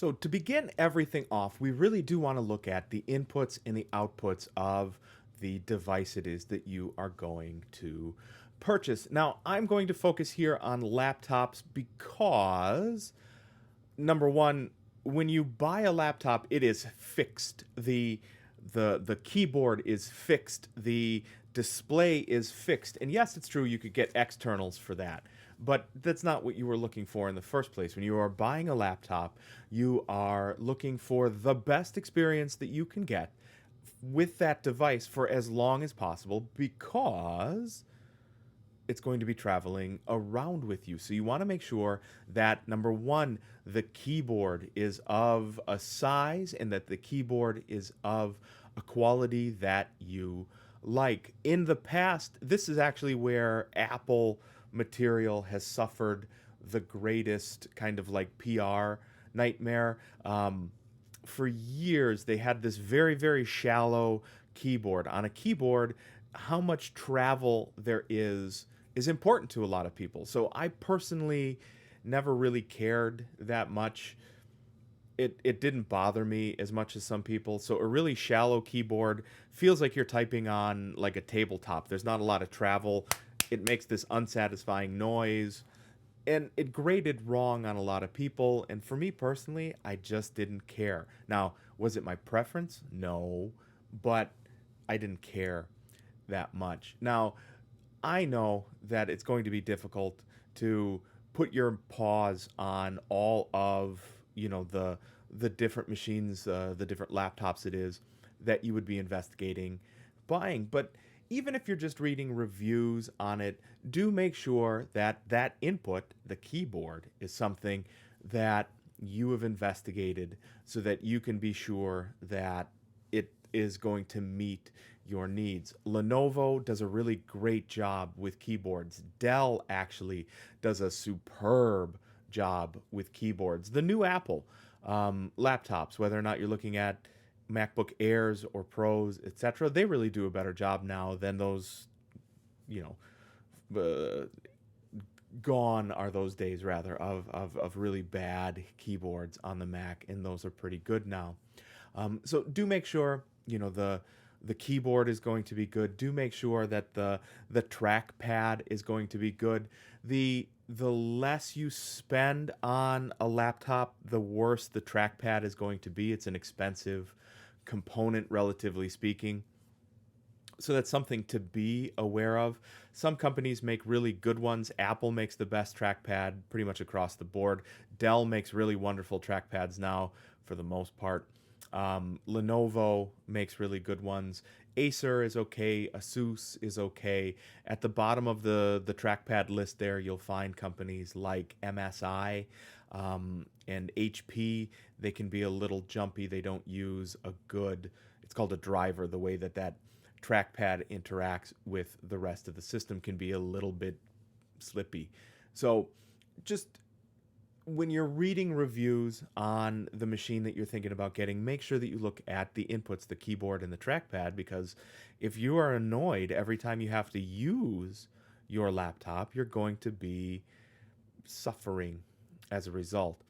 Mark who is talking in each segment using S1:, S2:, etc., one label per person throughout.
S1: So to begin everything off, we really do want to look at the inputs and the outputs of the device it is that you are going to purchase. Now, I'm going to focus here on laptops because number one, when you buy a laptop, it is fixed. The keyboard is fixed. The display is fixed. And yes, it's true you could get externals for that. But that's not what you were looking for in the first place. When you are buying a laptop, you are looking for the best experience that you can get with that device for as long as possible because it's going to be traveling around with you. So you want to make sure that number one, the keyboard is of a size and that the keyboard is of a quality that you like. In the past, this is actually where Apple material has suffered the greatest kind of like PR nightmare. For years, they had this very, very shallow keyboard. On a keyboard, how much travel there is important to a lot of people. So I personally never really cared that much. It didn't bother me as much as some people. So a really shallow keyboard feels like you're typing on like a tabletop. There's not a lot of travel. It makes this unsatisfying noise. And it graded wrong on a lot of people. And for me personally, I just didn't care. Now, was it my preference? No. But I didn't care that much. Now, I know that it's going to be difficult to put your paws on all of the different machines, the different laptops it is that you would be investigating buying. But even if you're just reading reviews on it, do make sure that that input, the keyboard, is something that you have investigated so that you can be sure that it is going to meet your needs. Lenovo does a really great job with keyboards. Dell actually does a superb job with keyboards. The new Apple laptops, whether or not you're looking at MacBook Airs or Pros, etc., they really do a better job now than those, you know, gone are those days rather of really bad keyboards on the Mac, and those are pretty good now. So do make sure the keyboard is going to be good. Do make sure that the trackpad is going to be good. The less you spend on a laptop, the worse the trackpad is going to be. It's an expensive component, relatively speaking. So that's something to be aware of. Some companies make really good ones. Apple makes the best trackpad pretty much across the board. Dell makes really wonderful trackpads now for the most part. Lenovo makes really good ones. Acer is okay. Asus is okay. At the bottom of the trackpad list there, you'll find companies like MSI and HP. They can be a little jumpy. They don't use a good, it's called a driver, the way that trackpad interacts with the rest of the system can be a little bit slippy. So just when you're reading reviews on the machine that you're thinking about getting, make sure that you look at the inputs, the keyboard and the trackpad, because if you are annoyed every time you have to use your laptop, you're going to be suffering as a result.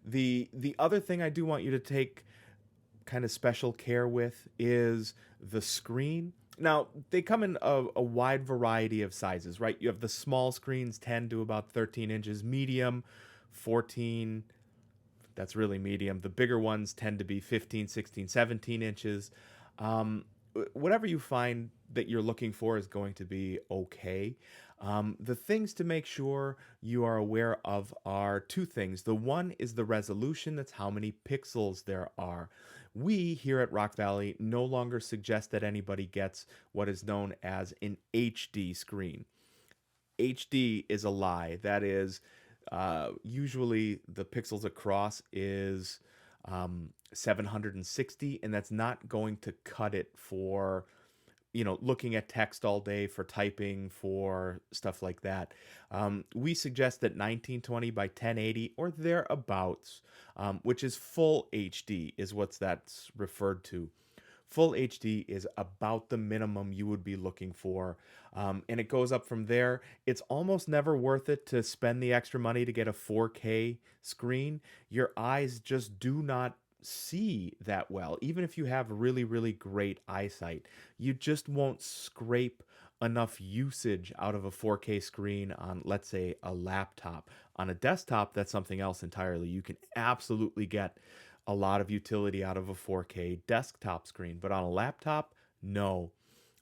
S1: The other thing I do want you to take kind of special care with is the screen. Now, they come in a wide variety of sizes, right? You have the small screens, 10 to about 13 inches, medium, 14, that's really medium. The bigger ones tend to be 15, 16, 17 inches. Um, Whatever you find that you're looking for is going to be okay. The things to make sure you are aware of are two things. The one is the resolution, that's how many pixels there are. We here at Rock Valley no longer suggest that anybody gets what is known as an HD screen. HD is a lie. That is, usually the pixels across is 760, and that's not going to cut it for looking at text all day, for typing, for stuff like that. We suggest that 1920 by 1080 or thereabouts, which is full HD, is what's that's referred to. Full HD is about the minimum you would be looking for. And it goes up from there. It's almost never worth it to spend the extra money to get a 4K screen. Your eyes just do not see that well. Even if you have really, really great eyesight, you just won't scrape enough usage out of a 4K screen on, let's say, a laptop. On a desktop, that's something else entirely. You can absolutely get a lot of utility out of a 4K desktop screen, but on a laptop, no.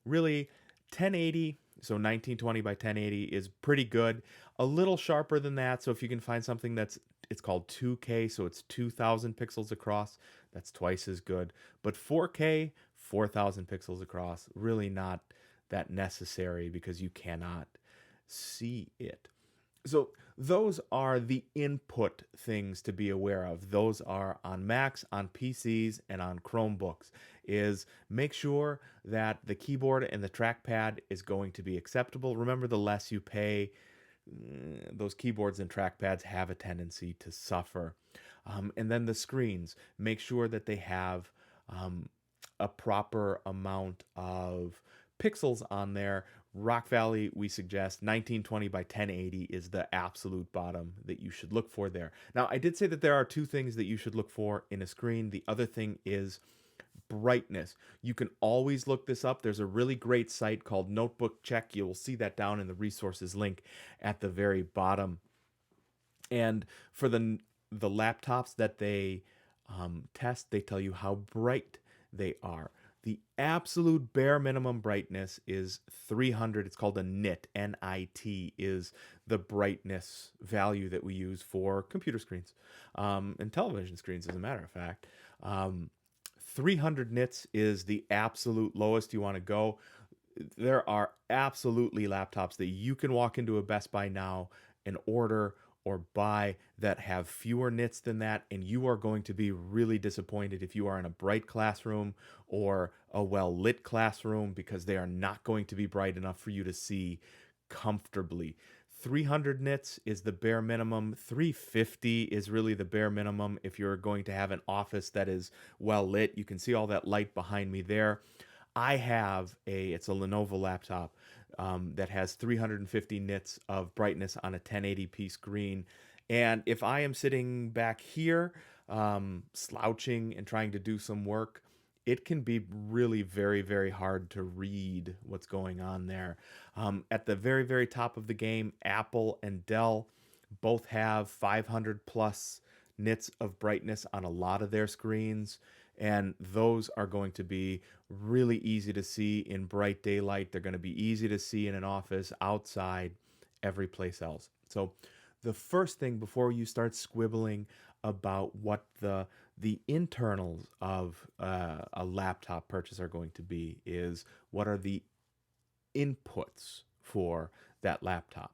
S1: Really, 1080, so 1920 by 1080 is pretty good. A little sharper than that, so if you can find something that's it's called 2K, so it's 2000 pixels across, that's twice as good. But 4K, 4000 pixels across, really not that necessary because you cannot see it. So those are the input things to be aware of. Those are on Macs, on PCs, and on Chromebooks. Is make sure that the keyboard and the trackpad is going to be acceptable. Remember, the less you pay, those keyboards and trackpads have a tendency to suffer. And then the screens, make sure that they have a proper amount of pixels on there. Rock Valley, we suggest 1920 by 1080 is the absolute bottom that you should look for there. Now, I did say that there are two things that you should look for in a screen. The other thing is brightness. You can always look this up. There's a really great site called Notebook Check. You will see that down in the resources link at the very bottom. And for the laptops that they test, they tell you how bright they are. The absolute bare minimum brightness is 300. It's called a nit. N-I-T is the brightness value that we use for computer screens and television screens, as a matter of fact. 300 nits is the absolute lowest you want to go. There are absolutely laptops that you can walk into a Best Buy now and order or buy that have fewer nits than that, and you are going to be really disappointed if you are in a bright classroom or a well-lit classroom, because they are not going to be bright enough for you to see comfortably. 300 nits is the bare minimum. 350 is really the bare minimum if you're going to have an office that is well lit. You can see all that light behind me there. I have it's a Lenovo laptop that has 350 nits of brightness on a 1080p screen. And if I am sitting back here, slouching and trying to do some work, it can be really very, very hard to read what's going on there. At the very, very top of the game, Apple and Dell both have 500 plus nits of brightness on a lot of their screens, and those are going to be really easy to see in bright daylight. They're going to be easy to see in an office, outside, every place else. So the first thing before you start squibbling about what the internals of a laptop purchase are going to be is what are the inputs for that laptop.